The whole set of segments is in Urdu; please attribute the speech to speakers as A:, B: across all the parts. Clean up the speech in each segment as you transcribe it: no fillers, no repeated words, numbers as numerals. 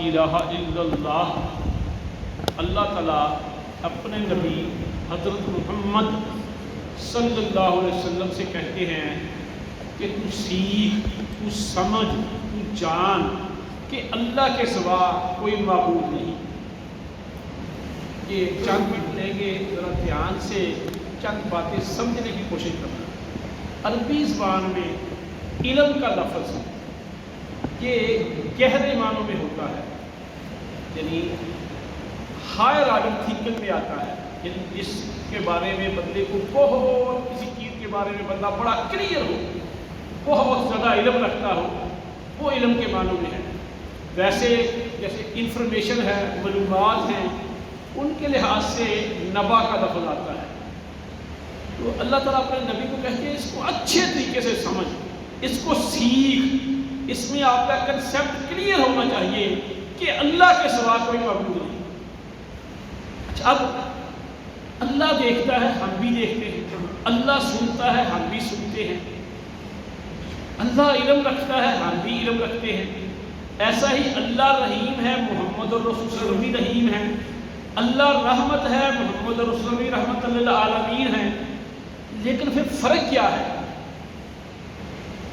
A: الہ الا اللہ، اللہ تعالیٰ اپنے نبی حضرت محمد صلی اللہ علیہ وسلم سے کہتے ہیں کہ تو سیکھ، تو سمجھ، تو جان کہ اللہ کے سوا کوئی معبود نہیں۔ یہ چند منٹ لیں گے، ذرا دھیان سے چند باتیں سمجھنے کی کوشش کرنا۔ عربی زبان میں علم کا لفظ یہ گہرے معنوں میں ہوتا ہے، یعنی ہائر آرڈر تھنکنگ میں آتا ہے، یعنی جس کے بارے میں بندے کو بہت، کسی چیز کے بارے میں بندہ بڑا کلیئر ہو، بہت زیادہ علم رکھتا ہو، وہ علم کے معنوں میں ہے۔ ویسے جیسے انفارمیشن ہے، معلومات ہیں، ان کے لحاظ سے نبا کا لفظ آتا ہے۔ تو اللہ تعالیٰ اپنے نبی کو کہتے ہیں اس کو اچھے طریقے سے سمجھ، اس کو سیکھ، اس میں آپ کا کنسیپٹ کلیئر ہونا چاہیے کہ اللہ کے سوا کوئی معبود نہیں۔ اچھا، اب اللہ دیکھتا ہے، ہم بھی دیکھتے ہیں، اللہ سنتا ہے، ہم بھی سنتے ہیں، اللہ علم رکھتا ہے، ہم بھی علم رکھتے ہیں۔ ایسا ہی اللہ رحیم ہے، محمد الرسول صلی اللہ علیہ وسلم رحیم ہے، اللہ رحمت ہے، محمد الرسول صلی اللہ علیہ وسلم رحمت للعالمین ہے۔ لیکن پھر فرق کیا ہے؟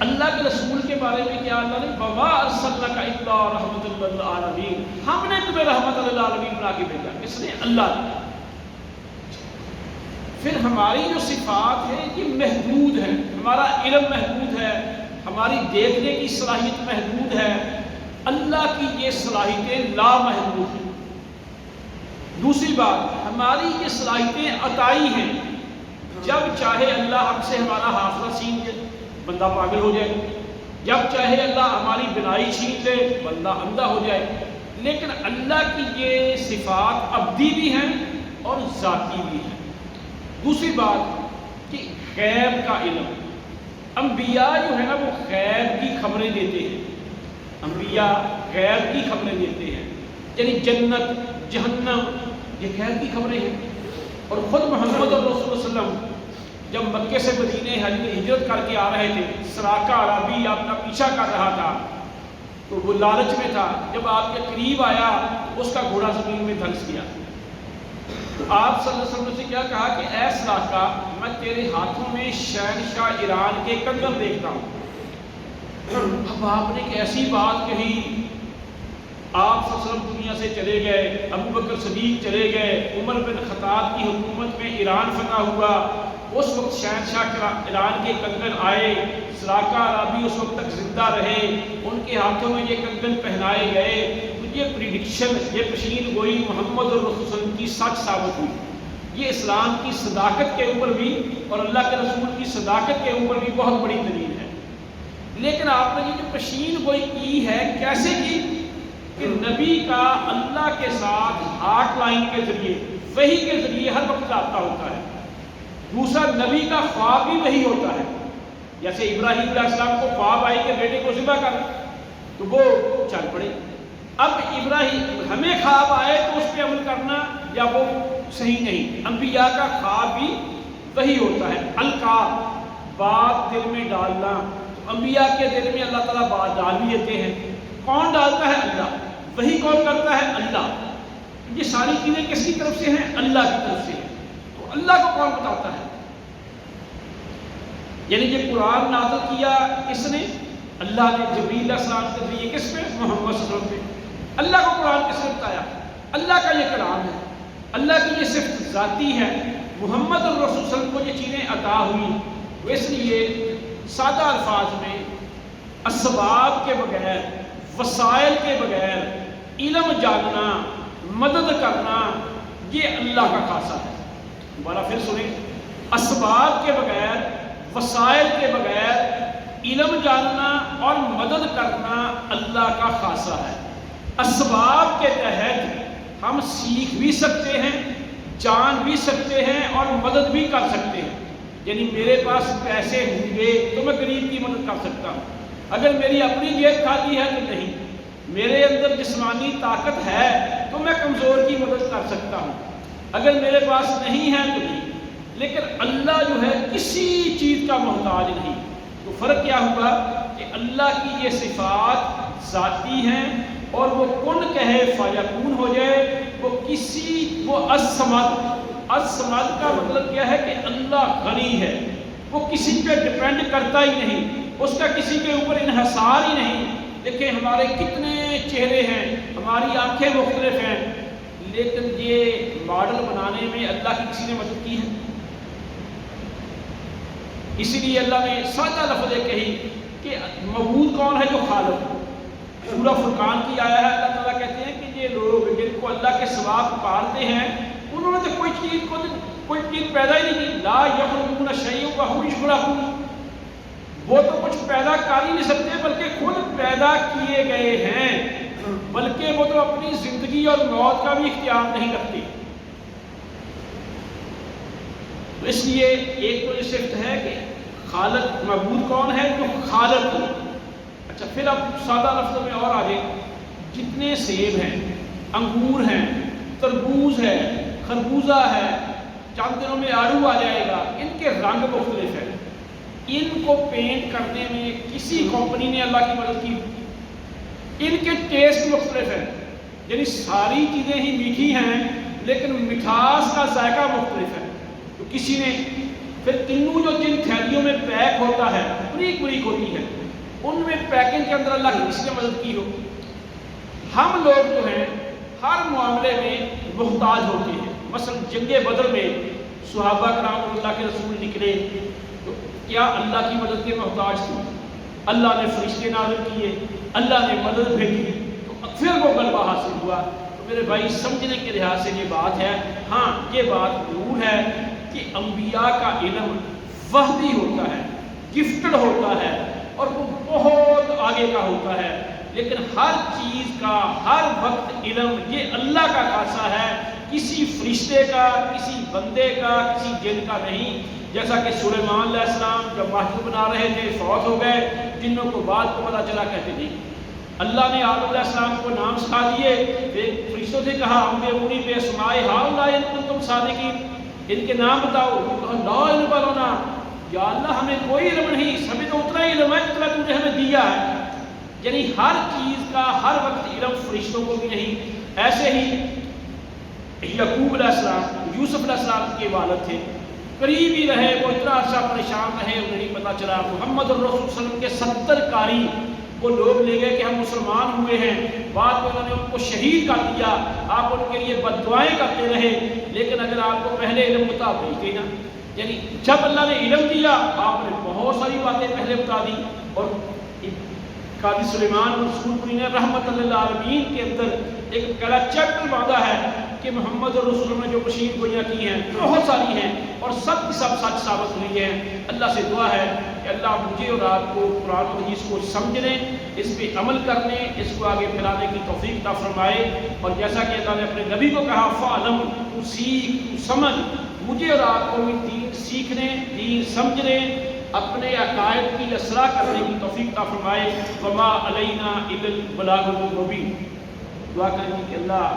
A: اللہ کے رسول کے بارے میں کیا اللہ نے وَمَا أَرْسَلْنَاكَ إِلَّا رَحْمَةً لِّلْعَالَمِينَ، ہم نے تمہیں رحمت للعالمین بنا کے بھیجا۔ کس نے؟ اللہ نے۔ پھر ہماری جو صفات ہے یہ محدود ہے، ہمارا علم محدود ہے، ہماری دیکھنے کی صلاحیت محدود ہے، اللہ کی یہ صلاحیتیں لامحدود ہیں۔ دوسری بات، ہماری یہ صلاحیتیں عطائی ہیں، جب چاہے اللہ ہم سے ہمارا حافظہ چھین لے، بندہ پاگل ہو جائے، جب چاہے اللہ ہماری بینائی چھین لے، بندہ اندھا ہو جائے۔ لیکن اللہ کی یہ صفات ابدی بھی ہیں اور ذاتی بھی ہیں۔ دوسری بات کہ غیب کا علم، انبیاء جو ہے نا وہ غیب کی خبریں دیتے ہیں، انبیاء غیب کی خبریں دیتے ہیں، یعنی جنت، جہنم، یہ غیب کی خبریں ہیں۔ اور خود محمد الرسول صلی اللہ علیہ وسلم جب مکے سے مدینے ہجرت کر کے آ رہے تھے، سراقہ عربی اپنا پیچھا کر رہا تھا، تو وہ لالچ میں تھا، جب آپ کے قریب آیا اس کا گھوڑا زمین میں دھنس گیا۔ تو آپ صلی اللہ علیہ وسلم سے کیا کہا کہ اے سراقہ، میں تیرے ہاتھوں میں شہنشاہ ایران کے کنگن دیکھتا ہوں۔ اب آپ نے ایک ایسی بات کہی، آپ صلی اللہ علیہ وسلم دنیا سے چلے گئے، ابو بکر صدیق چلے گئے، عمر بن خطاب کی حکومت میں ایران فتح ہوا، اس وقت شہنشاہ ایران کے کنگن آئے، سراقہ عربی اس وقت تک زندہ رہے، ان کے ہاتھوں میں یہ کنگن پہنائے گئے۔ تو یہ پریڈکشن، یہ پیشین گوئی محمد الرسول صلی اللہ علیہ وسلم کی سچ ثابت ہوئی۔ یہ اسلام کی صداقت کے اوپر بھی اور اللہ کے رسول کی صداقت کے اوپر بھی بہت بڑی دلیل ہے۔ لیکن آپ نے یہ جو پیشین گوئی کی ہے، کیسے کی؟ کہ نبی کا اللہ کے ساتھ ہارٹ لائن کے ذریعے، وحی کے ذریعے ہر وقت رابطہ ہوتا ہے۔ دوسرا، نبی کا خواب بھی وحی ہوتا ہے، جیسے ابراہیم علیہ السلام کو خواب آئی کہ بیٹے کو ذبح کر، تو وہ چل پڑے۔ اب ابراہیم ہمیں خواب آئے تو اس پہ عمل کرنا یا وہ صحیح نہیں۔ انبیاء کا خواب بھی وحی ہوتا ہے۔ القا، بات دل میں ڈالنا، تو انبیاء کے دل میں اللہ تعالیٰ بات ڈال بھی دیتے ہیں۔ کون ڈالتا ہے؟ اللہ۔ وحی کون کرتا ہے؟ اللہ۔ یہ ساری چیزیں کس کی طرف سے ہیں؟ اللہ کی طرف سے ہیں۔ تو اللہ کو کون بتاتا ہے؟ یعنی یہ قرآن نازل کیا کس نے؟ اللہ نے۔ جبریل علیہ السلام کے ذریعے کس پہ؟ محمد صلی اللہ علیہ وسلم پہ۔ اللہ کو قرآن کس نے بتایا؟ اللہ کا یہ کلام ہے، اللہ کی یہ صفت ذاتی ہے۔ محمد الرسول صلی اللہ علیہ وسلم کو یہ چیزیں عطا ہوئی، تو اس لیے سادہ الفاظ میں اسباب کے بغیر، وسائل کے بغیر علم جاننا، مدد کرنا، یہ اللہ کا خاصہ ہے۔ دوبارہ پھر سنیں، اسباب کے بغیر، وسائل کے بغیر علم جاننا اور مدد کرنا اللہ کا خاصہ ہے۔ اسباب کے تحت ہم سیکھ بھی سکتے ہیں، جان بھی سکتے ہیں اور مدد بھی کر سکتے ہیں۔ یعنی میرے پاس پیسے ہوں گے تو میں غریب کی مدد کر سکتا ہوں، اگر میری اپنی جیب خالی ہے تو نہیں۔ میرے اندر جسمانی طاقت ہے تو میں کمزور کی مدد کر سکتا ہوں، اگر میرے پاس نہیں ہے تو نہیں۔ لیکن اللہ جو ہے کسی چیز کا محتاج نہیں۔ تو فرق کیا ہوگا کہ اللہ کی یہ صفات ذاتی ہیں، اور وہ کن کہے فیکون ہو جائے، وہ الصمد کا مطلب کیا ہے کہ اللہ غنی ہے، وہ کسی پہ ڈپینڈ کرتا ہی نہیں، اس کا کسی کے اوپر انحصار ہی نہیں۔ دیکھیں ہمارے کتنے چہرے ہیں، ہماری آنکھیں مختلف ہیں، لیکن یہ ماڈل بنانے میں اللہ کی کسی نے مدد کی ہے؟ اسی لیے اللہ نے سادہ لفظ کہی کہ معبود کون ہے؟ جو خالق۔ سورہ فرقان کی آیا ہے، اللہ تعالیٰ کہتے ہیں کہ یہ لوگ جن کو اللہ کے سوا پکارتے ہیں انہوں نے تو کوئی چیز پیدا ہی نہیں کی۔ لا یخلقون شیئا وهم یخلقون، وہ تو کچھ پیدا کر ہی نہیں سکتے بلکہ خود پیدا کیے گئے ہیں، بلکہ وہ تو اپنی زندگی اور موت کا بھی اختیار نہیں رکھتے۔ تو اس لیے ایک تو یہ صفت ہے کہ خالق، معبود کون ہے؟ جو خالق ہو۔ اچھا پھر اب سادہ لفظوں میں اور آگے، جتنے سیب ہیں، انگور ہیں، تربوز ہے، خربوزہ ہے، چند دنوں میں آڑو آ جائے گا، ان کے رنگ مختلف ہیں، ان کو پینٹ کرنے میں کسی کمپنی نے اللہ کی مدد کی؟ ان کے ٹیسٹ مختلف ہیں، یعنی ساری چیزیں ہی میٹھی ہیں لیکن مٹھاس کا ذائقہ مختلف ہے۔ تو کسی نے پھر تینوں جو جن تھیلیوں میں پیک ہوتا ہے، بریک بریک ہوتی ہے، ان میں پیکنگ کے اندر اللہ کی کسی نے مدد کی ہو؟ ہم لوگ جو ہیں ہر معاملے میں محتاج ہوتے ہیں۔ مثلا جنگ بدر میں صحابہ کرام اللہ کے رسول نکلے تو کیا اللہ کی مدد کے محتاج تھے؟ اللہ نے فرشتے نازل کیے، اللہ نے مدد بھیجی تو پھر وہ غلبہ حاصل ہوا۔ تو میرے بھائی سمجھنے کے لحاظ سے یہ بات ہے، ہاں یہ بات ضرور ہے کہ انبیاء کا علم وحدی ہوتا ہے، گفٹڈ ہوتا ہے اور وہ بہت آگے کا ہوتا ہے، لیکن ہر چیز کا ہر وقت علم یہ اللہ کا خاصہ ہے، کسی فرشتے کا، کسی بندے کا، کسی جن کا نہیں۔ جیسا کہ سلیمان علیہ السلام جب محل بنا رہے تھے فوت ہو گئے، جنوں کو بعد کو پتہ چلا، کہتے نہیں اللہ نے آدم علیہ السلام کو نام سکھا دیے، فرشتوں سے کہا انبئونی باسماء ہؤلاء ان کنتم صادقین، ان کے نام بتاؤ۔ کہا لا علم لنا، یا اللہ ہمیں کوئی علم نہیں، ہمیں تو اتنا ہی علم ہے جتنا تو نے ہمیں دیا ہے۔ یعنی ہر چیز کا ہر وقت علم فرشتوں کو بھی نہیں۔ ایسے ہی یعقوب علیہ السلام، یوسف علیہ السلام کے والد تھے، قریب ہی رہے، وہ اتنا عرصہ پریشان رہے، انہیں نہیں پتہ چلا۔ محمد الرسول صلی اللہ علیہ وسلم کے 70 قاری وہ لوگ لے گئے کہ ہم مسلمان ہوئے ہیں، بعد میں انہوں نے ان کو شہید کر دیا، آپ ان کے لیے بد دعائیں کرتے رہے، لیکن اگر آپ کو پہلے علم بتا بھیجتے نا، یعنی جب اللہ نے علم دیا آپ نے بہت ساری باتیں پہلے بتا دی۔ اور قاضی سلیمان رسول پوری نے رحمت للعالمین کے اندر ایک پہلا چیپٹر باندھا ہے کہ محمد الرسول نے جو کشید گوئیاں کی ہیں بہت ساری ہیں اور سب کی سب سچ ثابت ہوئی ہیں۔ اللہ سے دعا ہے کہ اللہ مجھے اور آپ کو قرآن و حدیث کو سمجھنے، اس پہ عمل کرنے، اس کو آگے پھیلانے کی توفیق عطا فرمائے۔ اور جیسا کہ اللہ نے اپنے نبی کو کہا فعلم، تو سیکھ، تو سمجھ، مجھے اور آپ کو بھی دین سیکھنے، دین سمجھنے، اپنے عقائد کی اصلاح کرنے کی توفیق عطا فرمائے۔ وما علینا الا البلاغ المبین۔ دعا کریں کہ اللہ